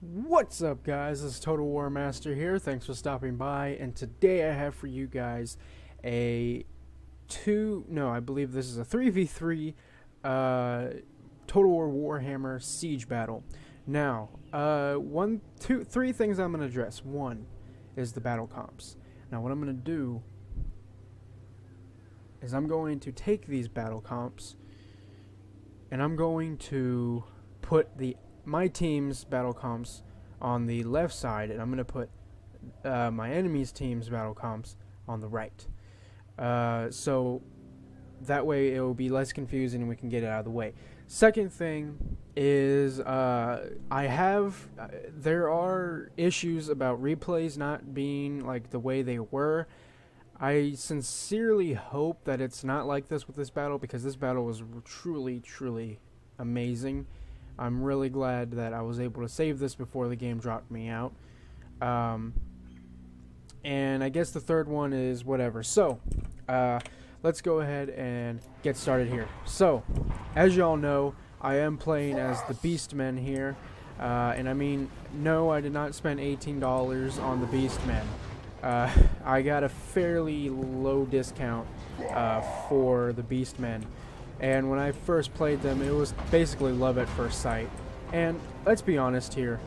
What's up, guys? This is Total War Master here. Thanks for stopping by. And today I have for you guys I believe this is a 3v3 Total War Warhammer siege battle. Now, three things I'm going to address. One is the battle comps. Now, what I'm going to do is I'm going to take these battle comps and I'm going to put my team's battle comps on the left side, and I'm going to put my enemy's team's battle comps on the right. So that way it will be less confusing and we can get it out of the way. Second thing is there are issues about replays not being like the way they were. I sincerely hope that it's not like this with this battle, because this battle was truly amazing. I'm really glad that I was able to save this before the game dropped me out. And I guess the third one is whatever. So, let's go ahead and get started here. So, as y'all know, I am playing as the Beastmen here. And I mean, no, I did not spend $18 on the Beastmen. I got a fairly low discount for the Beastmen. And when I first played them, it was basically love at first sight. And let's be honest here,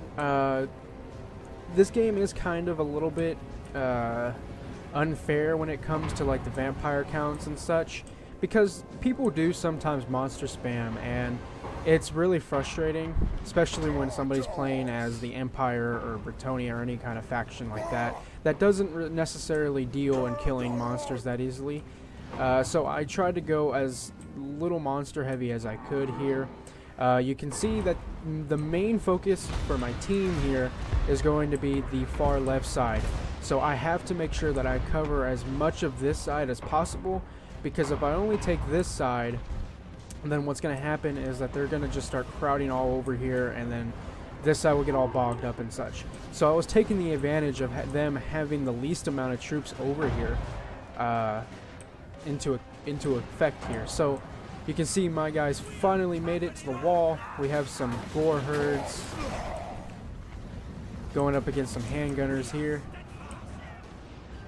this game is kind of a little bit unfair when it comes to like the vampire counts and such, because people do sometimes monster spam, and it's really frustrating, especially when somebody's playing as the Empire or Britonia or any kind of faction like that that doesn't necessarily deal in killing monsters that easily. So I tried to go as little monster heavy as I could here. You can see that the main focus for my team here is going to be the far left side. So I have to make sure that I cover as much of this side as possible, because if I only take this side, then what's going to happen is that they're going to just start crowding all over here, and then this side will get all bogged up and such. So I was taking the advantage of them having the least amount of troops over here into effect here. So you can see my guys finally made it to the wall. We have some boar herds going up against some handgunners here.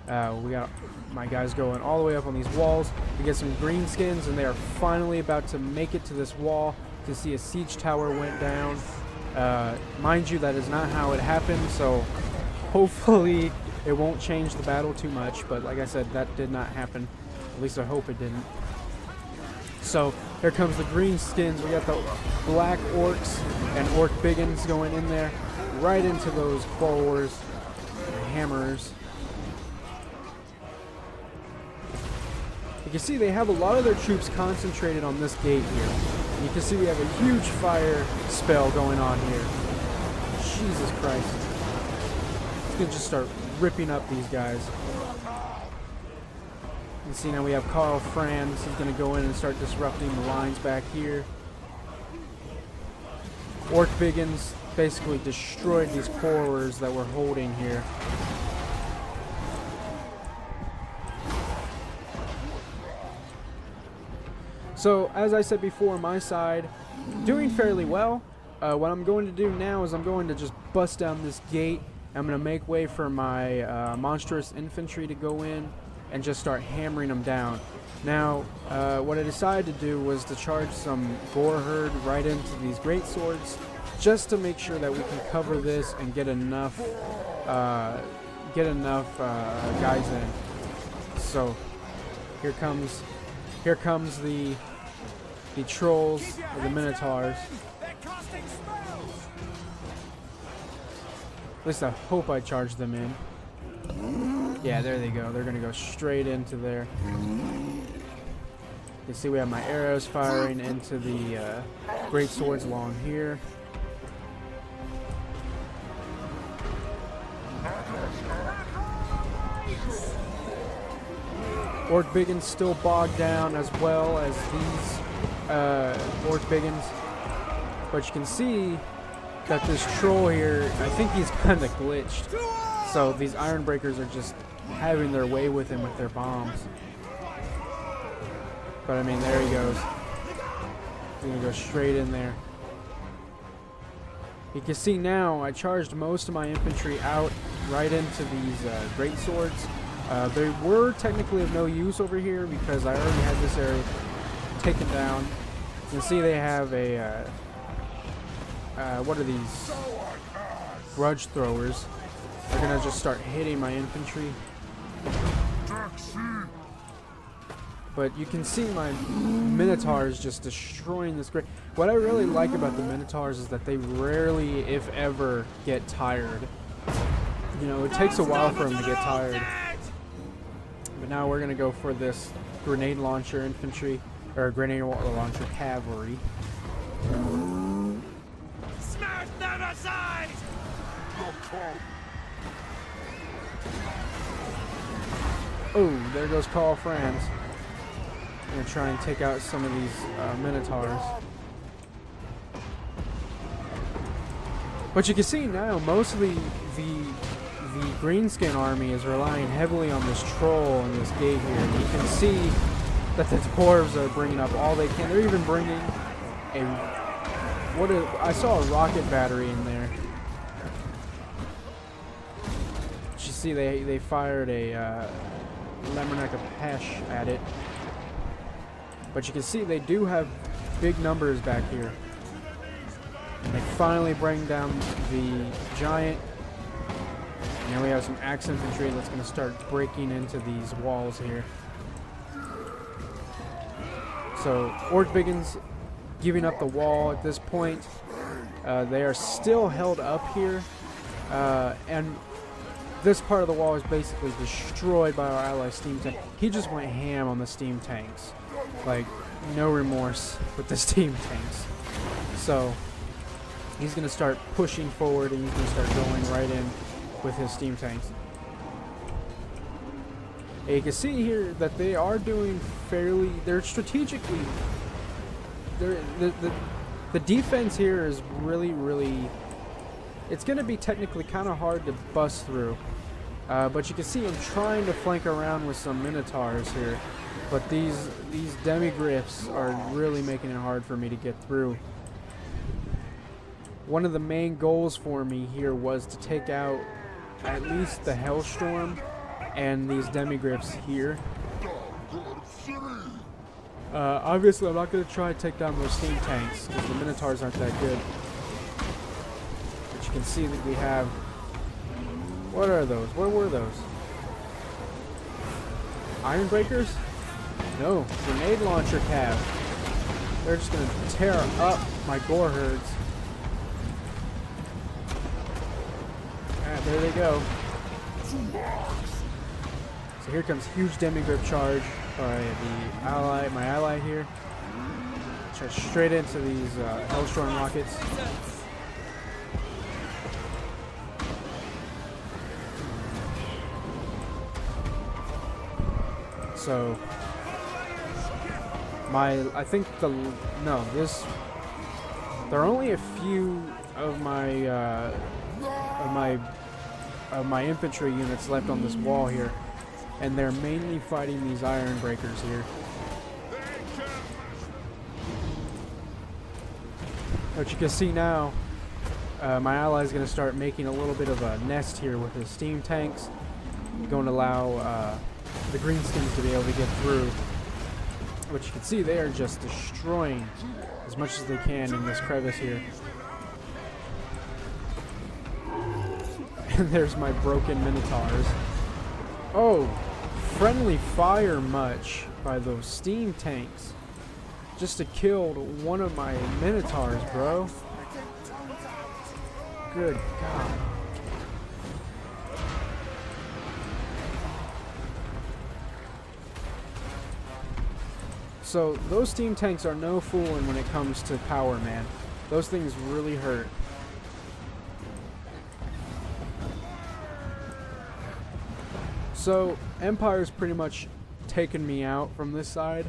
We got my guys going all the way up on these walls. We get some greenskins, and they are finally about to make it to this wall. You can see a siege tower went down. Mind you, that is not how it happened, so hopefully it won't change the battle too much, but like I said, that did not happen. At least I hope it didn't. So here comes the green skins. We got the black orcs and orc biggins going in there, right into those boars and hammers. You can see they have a lot of their troops concentrated on this gate here. And you can see we have a huge fire spell going on here. Jesus Christ. It's going to just start ripping up these guys. You can see now we have Karl Franz. He's going to go in and start disrupting the lines back here. Orc biggins basically destroyed these horrors that we're holding here. So, as I said before, my side doing fairly well. What I'm going to do now is I'm going to just bust down this gate. I'm going to make way for my monstrous infantry to go in and just start hammering them down. Now, what I decided to do was to charge some boar herd right into these great swords, just to make sure that we can cover this and get enough guys in. So here comes the trolls or the minotaurs. At least I hope I charged them in. Yeah, there they go. They're going to go straight into there. You see we have my arrows firing into the great swords along here. Orc biggins still bogged down, as well as these orc biggins. But you can see that this troll here, I think he's kind of glitched. So these iron breakers are just having their way with him with their bombs. But I mean, there he goes. He's gonna go straight in there. You can see now I charged most of my infantry out right into these great swords. They were technically of no use over here because I already had this area taken down. You can see they have a what are these? Grudge throwers. They're gonna just start hitting my infantry. But you can see my Minotaurs just destroying this great. What I really like about the Minotaurs is that they rarely, if ever, get tired. You know, it takes a while for them to get tired. But now we're gonna go for this grenade launcher infantry, or grenade launcher cavalry. Smash them aside! Oh, there goes Carl Franz. I'm gonna try and take out some of these Minotaurs. But you can see now, most of the greenskin army is relying heavily on this troll and this gate here. And you can see that the dwarves are bringing up all they can. They're even bringing I saw a rocket battery in there. You see, they fired a Lemmernecker Pesh at it. But you can see they do have big numbers back here. And they finally bring down the giant. And now we have some axe infantry that's going to start breaking into these walls here. So Orkbiggins giving up the wall at this point. They are still held up here. And this part of the wall is basically destroyed by our ally steam tank. He just went ham on the steam tanks. Like, no remorse with the steam tanks. So he's going to start pushing forward and he's going to start going right in with his steam tanks. And you can see here that they are doing fairly, they're strategically, the defense here is really, it's going to be technically kind of hard to bust through. But you can see him trying to flank around with some Minotaurs here. But these demigriffs are really making it hard for me to get through. One of the main goals for me here was to take out at least the Hellstorm and these demigriffs here. Obviously, I'm not going to try to take down those steam tanks because the Minotaurs aren't that good. But you can see that we have... What are those? What were those? Iron Breakers? No, grenade launcher cav. They're just going to tear up my gore herds. There they go. So here comes huge demigriff charge by my ally here. Charge straight into these Hellstorm rockets. So there are only a few of my infantry units left on this wall here, and they're mainly fighting these iron breakers here. But you can see now, my ally is going to start making a little bit of a nest here with his steam tanks, going to allow the greenskins to be able to get through. But you can see they are just destroying as much as they can in this crevice here. And there's my broken Minotaurs. Oh, friendly fire much by those steam tanks. Just to kill one of my Minotaurs, bro. Good God. So those steam tanks are no fooling when it comes to power, man. Those things really hurt. So Empire's pretty much taken me out from this side.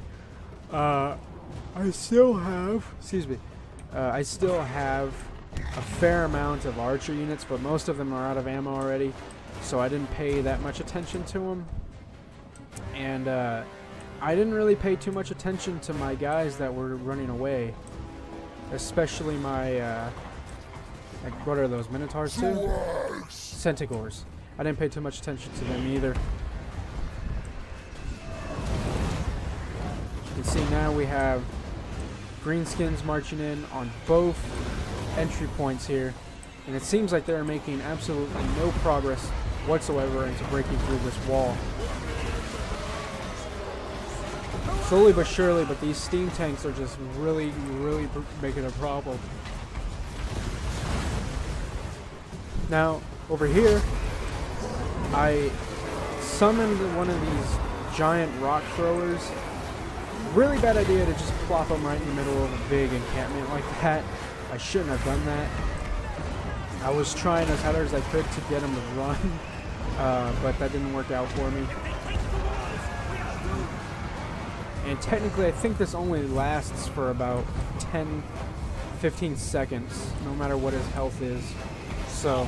I still have a fair amount of archer units, but most of them are out of ammo already, so I didn't pay that much attention to them. And I didn't really pay too much attention to my guys that were running away, especially my Like, what are those, Minotaurs too? Centaurs. I didn't pay too much attention to them either. You can see now we have greenskins marching in on both entry points here. And it seems like they're making absolutely no progress whatsoever into breaking through this wall. Slowly but surely, but these steam tanks are just really making a problem. Now, over here, I summoned one of these giant rock throwers. Really bad idea to just plop them right in the middle of a big encampment like that. I shouldn't have done that. I was trying as hard as I could to get them to run, but that didn't work out for me. And technically, I think this only lasts for about 10-15 seconds, no matter what his health is. So,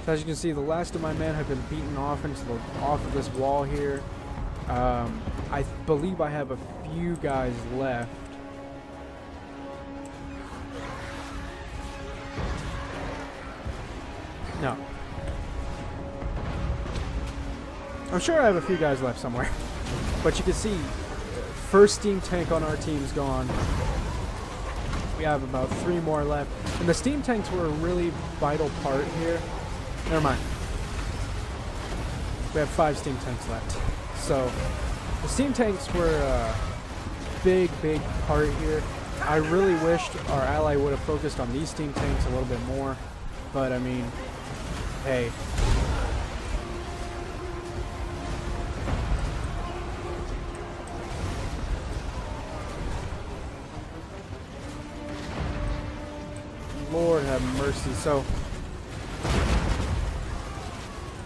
as you can see, the last of my men have been beaten off off of this wall here. I believe I have a few guys left. No. I'm sure I have a few guys left somewhere. But you can see, first steam tank on our team is gone. We have about 3 more left. And the steam tanks were a really vital part here. Never mind. We have 5 steam tanks left. So, the steam tanks were a big part here. I really wished our ally would have focused on these steam tanks a little bit more. But, I mean, hey. Lord have mercy. So,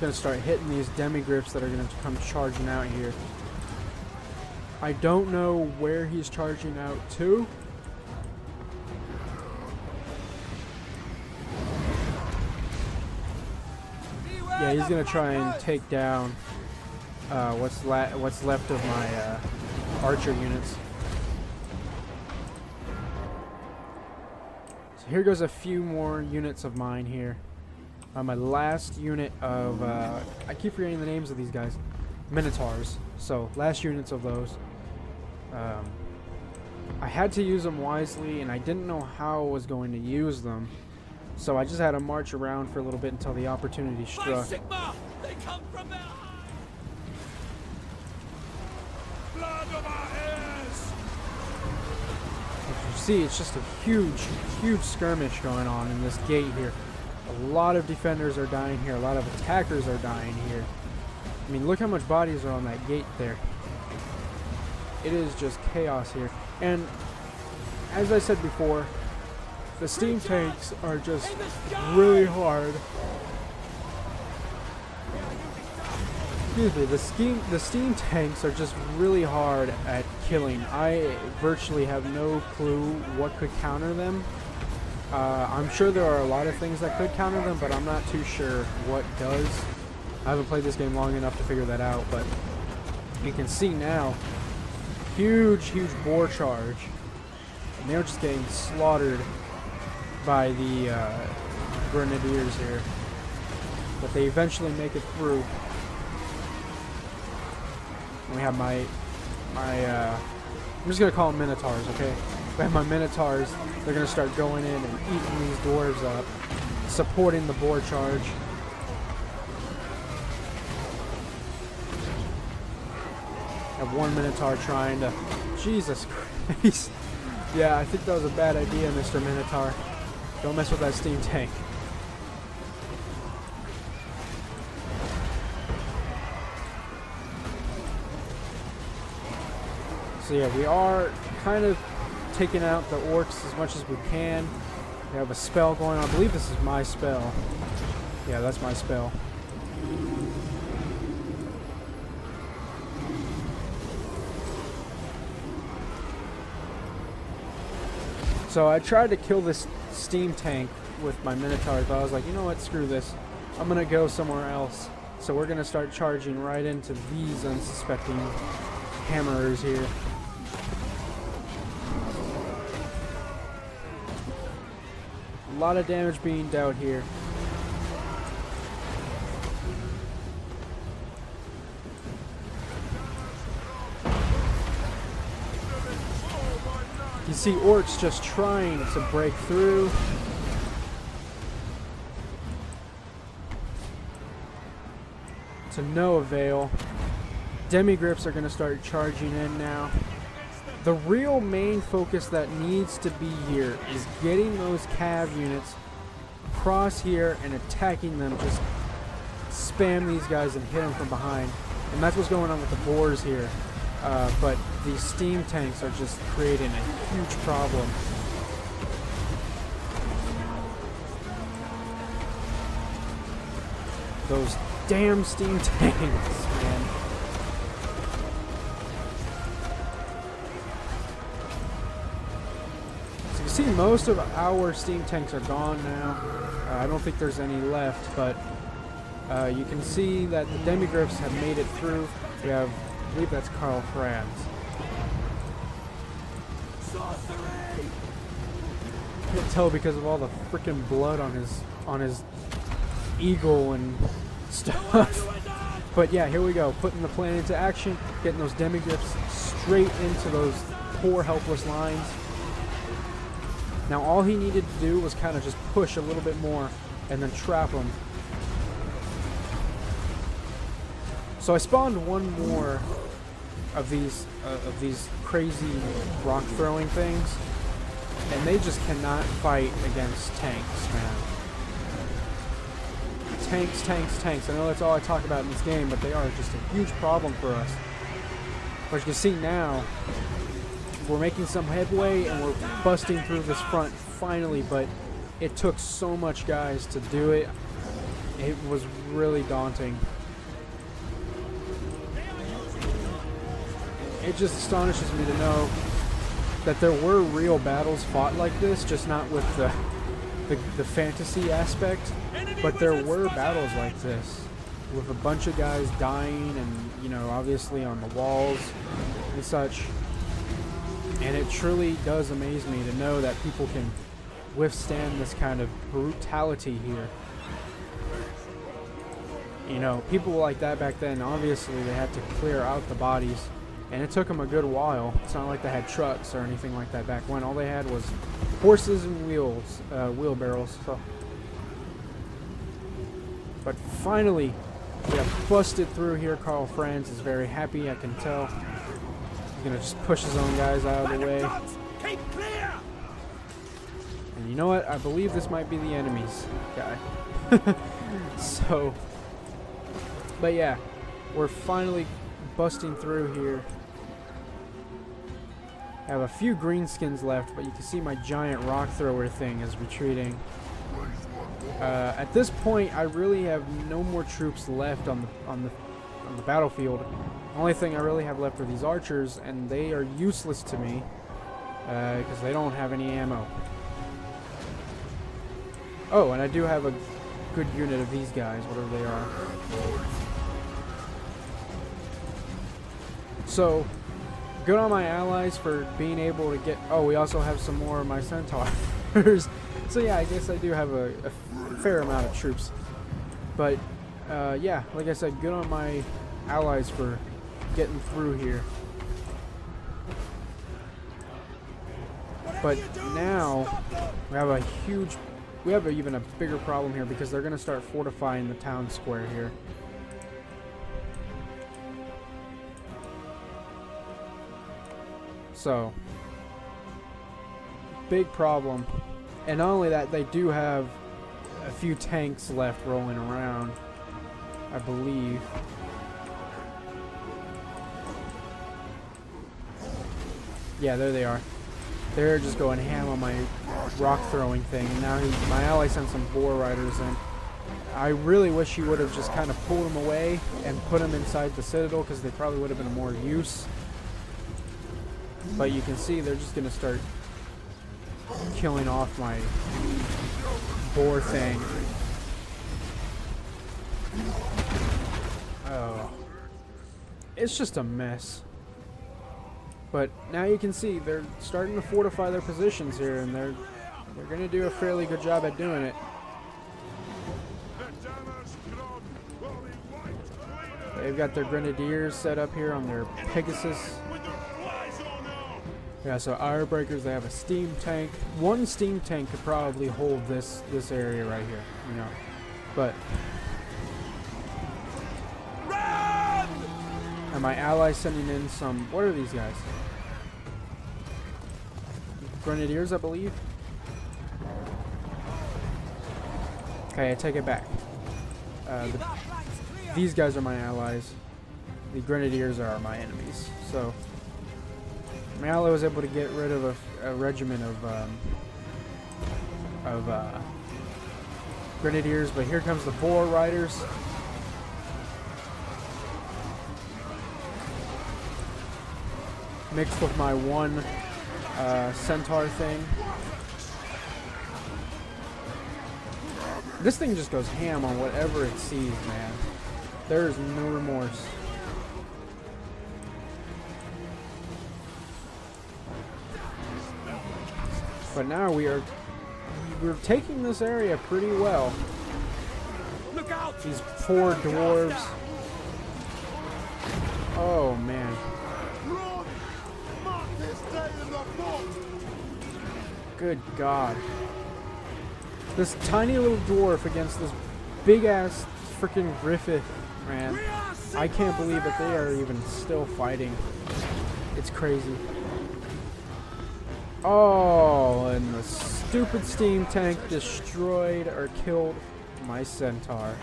gonna start hitting these demigriffs that are gonna come charging out here. I don't know where he's charging out to. Yeah, he's gonna try and take down what's left of my archer units. So here goes a few more units of mine here. My last unit of, I keep forgetting the names of these guys, Minotaurs. So, last units of those. I had to use them wisely, and I didn't know how I was going to use them. So I just had to march around for a little bit until the opportunity struck. Sigma! They come from behind! Blood of our heirs! As you see, it's just a huge skirmish going on in this gate here. A lot of defenders are dying here. A lot of attackers are dying here. I mean, look how much bodies are on that gate there. It is just chaos here. And as I said before, the steam tanks are just really hard. Excuse me, the steam tanks are just really hard at killing. I virtually have no clue what could counter them. I'm sure there are a lot of things that could counter them, but I'm not too sure what does. I haven't played this game long enough to figure that out, but you can see now, huge boar charge. And they're just getting slaughtered by the grenadiers here. But they eventually make it through. And we have my I'm just going to call them Minotaurs, okay? We have my Minotaurs. They're going to start going in and eating these dwarves up, supporting the boar charge. I have one Minotaur trying to... Jesus Christ. Yeah, I think that was a bad idea, Mr. Minotaur. Don't mess with that steam tank. So yeah, we are kind of taking out the orcs as much as we can. We have a spell going on. I believe this is my spell. Yeah, that's my spell. So I tried to kill this steam tank with my Minotaurs, but I was like, you know what, screw this. I'm going to go somewhere else. So we're going to start charging right into these unsuspecting hammerers here. lot of damage being dealt here. You see orcs just trying to break through. To no avail. Demigrips are going to start charging in now. The real main focus that needs to be here is getting those cav units across here and attacking them. Just spam these guys and hit them from behind. And that's what's going on with the boars here. But these steam tanks are just creating a huge problem. Those damn steam tanks, man. So you can see most of our steam tanks are gone now. I don't think there's any left, but you can see that the demigriffs have made it through. We have, I believe that's Karl Franz. I can't tell because of all the freaking blood on his eagle and stuff. But yeah, here we go, putting the plan into action, getting those demigriffs straight into those poor helpless lines. Now all he needed to do was kind of just push a little bit more and then trap them. So I spawned one more of these crazy rock throwing things, and they just cannot fight against tanks, man. Tanks, tanks, tanks. I know that's all I talk about in this game, but they are just a huge problem for us. But you can see now, we're making some headway and we're busting through this front finally, but it took so much guys to do it. It was really daunting. It just astonishes me to know that there were real battles fought like this, just not with the fantasy aspect, but there were battles like this with a bunch of guys dying and, you know, obviously on the walls and such. And it truly does amaze me to know that people can withstand this kind of brutality here. You know, people like that back then, obviously they had to clear out the bodies, and it took them a good while. It's not like they had trucks or anything like that back when. All they had was horses and wheelbarrows. So. But finally, we have busted through here. Karl Franz is very happy, I can tell. He's gonna just push his own guys out of the way. And you know what? I believe this might be the enemy's guy. So, but yeah, we're finally busting through here. I have a few greenskins left, but you can see my giant rock thrower thing is retreating. At this point, I really have no more troops left on the battlefield. The only thing I really have left are these archers, and they are useless to me because they don't have any ammo. Oh, and I do have a good unit of these guys, whatever they are. So, good on my allies for being able to get... Oh, we also have some more of my centaurs. So yeah, I guess I do have a fair amount of troops. But, yeah, like I said, good on my allies for getting through here. But now, we have even a bigger problem here because they're going to start fortifying the town square here. So, big problem. And not only that, they do have a few tanks left rolling around, I believe. Yeah, there they are. They're just going ham on my rock throwing thing. And now my ally sent some boar riders in. I really wish he would have just kind of pulled them away and put them inside the citadel, because they probably would have been of more use. But you can see they're just going to start killing off my boar thing. Oh. It's just a mess. But now you can see they're starting to fortify their positions here, and they're They're gonna do a fairly good job at doing it. They've got their grenadiers set up here on their Pegasus. Yeah, so Ire Breakers, they have a steam tank. One steam tank could probably hold this area right here, you know. But and my ally sending in some, what are these guys? Grenadiers, I believe. Okay, I take it back. These guys are my allies. The Grenadiers are my enemies. So my ally was able to get rid of a regiment of Grenadiers, but here comes the Boar Riders. Mixed with my one Centaur thing. This thing just goes ham on whatever it sees, man. There's no remorse. But now we're taking this area pretty well. Look out! These poor dwarves. Oh man. Good God. This tiny little dwarf against this big ass freaking Griffith, man. I can't believe that they are even still fighting. It's crazy. Oh, and the stupid steam tank destroyed or killed my Centaur.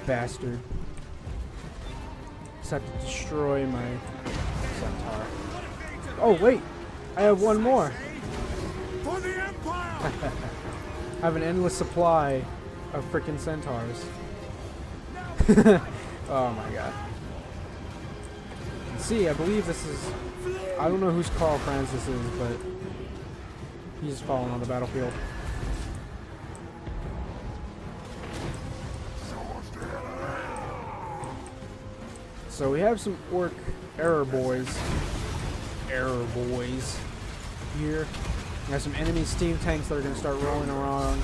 Bastard. Just have to destroy my Centaur. Oh, wait. I have one more. For the Empire! I have an endless supply of freaking Centaurs. Oh my God. See, I believe this is, I don't know whose Carl Franz this is, but he's fallen on the battlefield. So we have some orc error boys here. We have some enemy steam tanks that are going to start rolling around.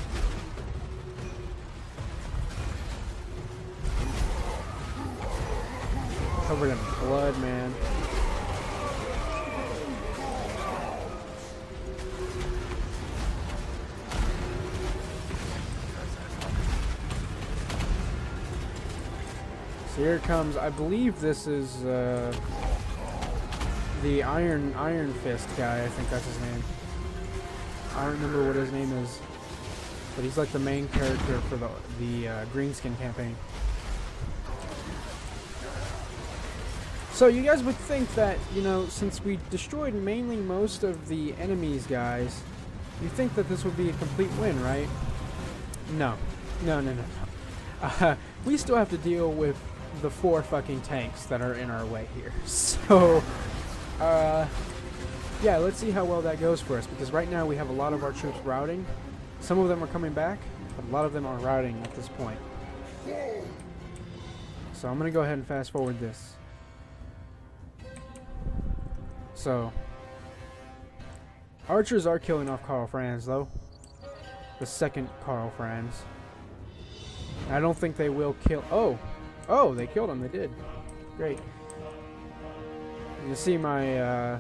Covered in blood, man. So here it comes. I believe this is the Iron Fist guy. I think that's his name. I don't remember what his name is, but he's like the main character for the Greenskin campaign. So you guys would think that, you know, since we destroyed mainly most of the enemies, guys, you think that this would be a complete win, right? No. No. We still have to deal with the 4 fucking tanks that are in our way here. So, yeah, let's see how well that goes for us, because right now we have a lot of our troops routing. Some of them are coming back, but a lot of them are routing at this point. So I'm going to go ahead and fast forward this. So, archers are killing off Karl Franz, though. The second Karl Franz. I don't think they will kill... Oh, they killed him. They did. Great. You see my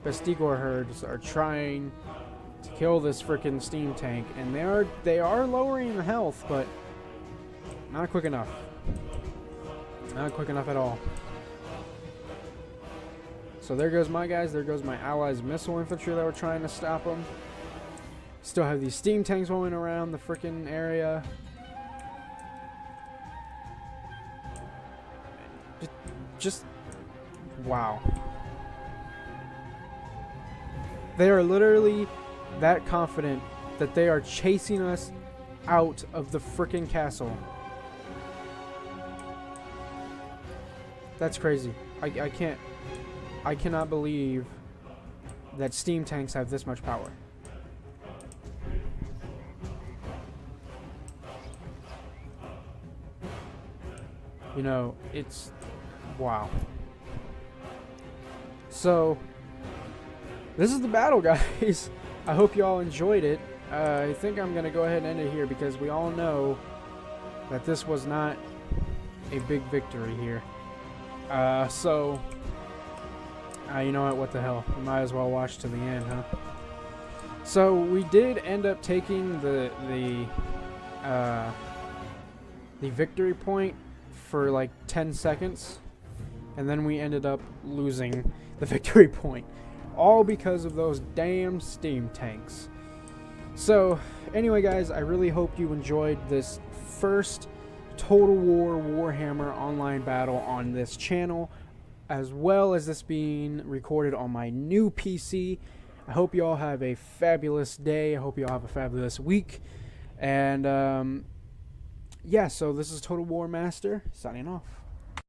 Bestigor herds are trying to kill this freaking steam tank, and they are lowering the health, but not quick enough. Not quick enough at all. So there goes my guys. There goes my allies' missile infantry that were trying to stop them. Still have these steam tanks rolling around the freaking area. Just wow. They are literally that confident that they are chasing us out of the freaking castle. That's crazy. I cannot believe that steam tanks have this much power. You know, it's wow. So this is the battle, guys. I hope y'all enjoyed it. I think I'm gonna go ahead and end it here because we all know that this was not a big victory here. So you know what the hell, we might as well watch to the end, huh? So we did end up taking the victory point for like 10 seconds, and then we ended up losing the victory point, all because of those damn steam tanks. So anyway, guys, I really hope you enjoyed this first Total War Warhammer online battle on this channel, as well as this being recorded on my new PC. I hope you all have a fabulous day. I hope you all have a fabulous week. And yeah, so this is Total War Master signing off.